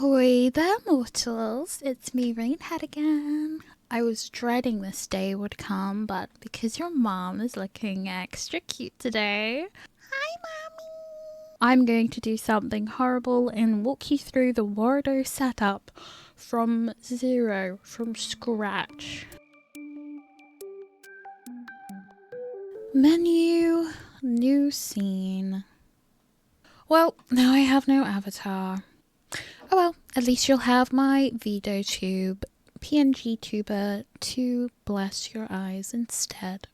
Hoi there, mortals. It's me, RainHet again. I was dreading this day would come, but because your mom is looking extra cute today, hi, mommy, I'm going to do something horrible and walk you through the Warudo setup from zero, from scratch. Menu, new scene. Well, now I have no avatar. Oh well, at least you'll have my Vtuber PNG tuber to bless your eyes instead.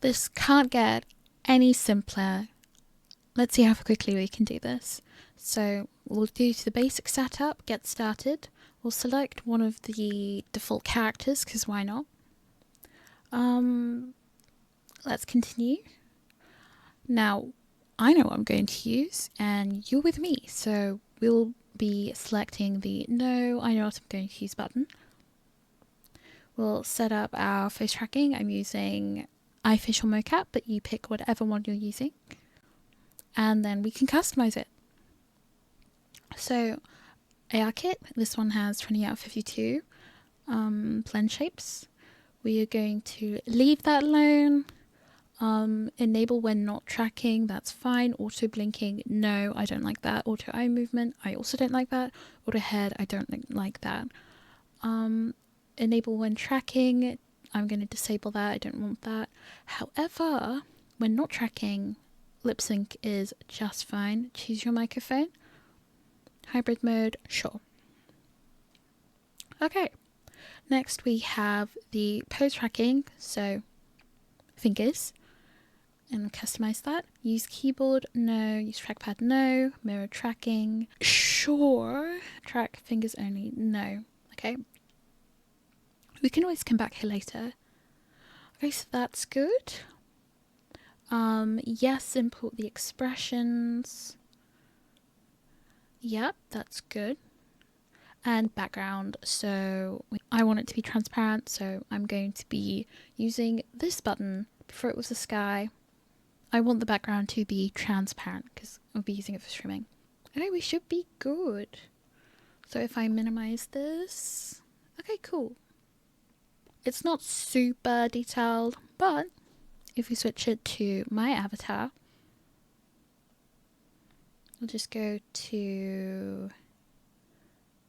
This can't get any simpler. Let's see how quickly we can do this. So we'll do the basic setup, get started. We'll select one of the default characters, because why not? Let's continue. Now, I know what I'm going to use, and you're with me, so we'll be selecting the No, I know what I'm going to use button. We'll set up our face tracking. I'm using iFacial mocap, but you pick whatever one you're using. And then we can customize it. So, AR kit, this one has 20 out of 52 blend shapes. We are going to leave that alone. Enable when not tracking, that's fine. Auto blinking, no, I don't like that. Auto eye movement, I also don't like that. Auto head, I don't like that. Enable when tracking, I'm going to disable that, I don't want that. However, when not tracking, lip sync is just fine. Choose your microphone. Hybrid mode, sure. Okay, next we have the pose tracking, so fingers, and customize that. Use keyboard, no. Use trackpad, no. Mirror tracking, sure. Track fingers only, no. Okay, we can always come back here later. Okay, so that's good. Yes, import the expressions. Yep, that's good. And background, so I want it to be transparent, so I'm going to be using this button. Before it was the sky, I want the background to be transparent because I'll be using it for streaming. Okay, we should be good. So if I minimize this, okay, cool. It's not super detailed, but if we switch it to my avatar, we'll just go to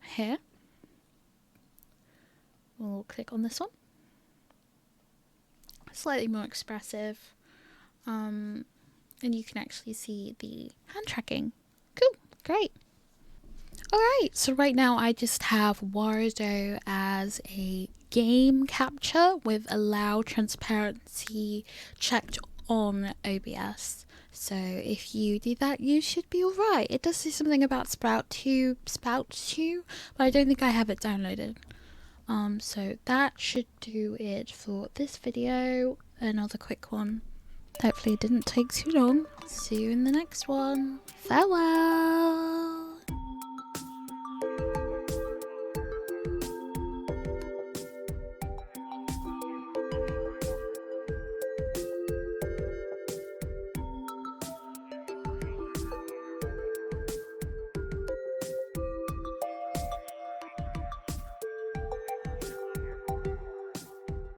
here. We'll click on this one. Slightly more expressive. And you can actually see the hand tracking. Cool, great. Alright, so right now I just have Warudo as a game capture with allow transparency checked on OBS. So if you do that, you should be alright. It does say something about Spout 2, but I don't think I have it downloaded. So that should do it for this video. Another quick one. Hopefully it didn't take too long. See you in the next one. Farewell!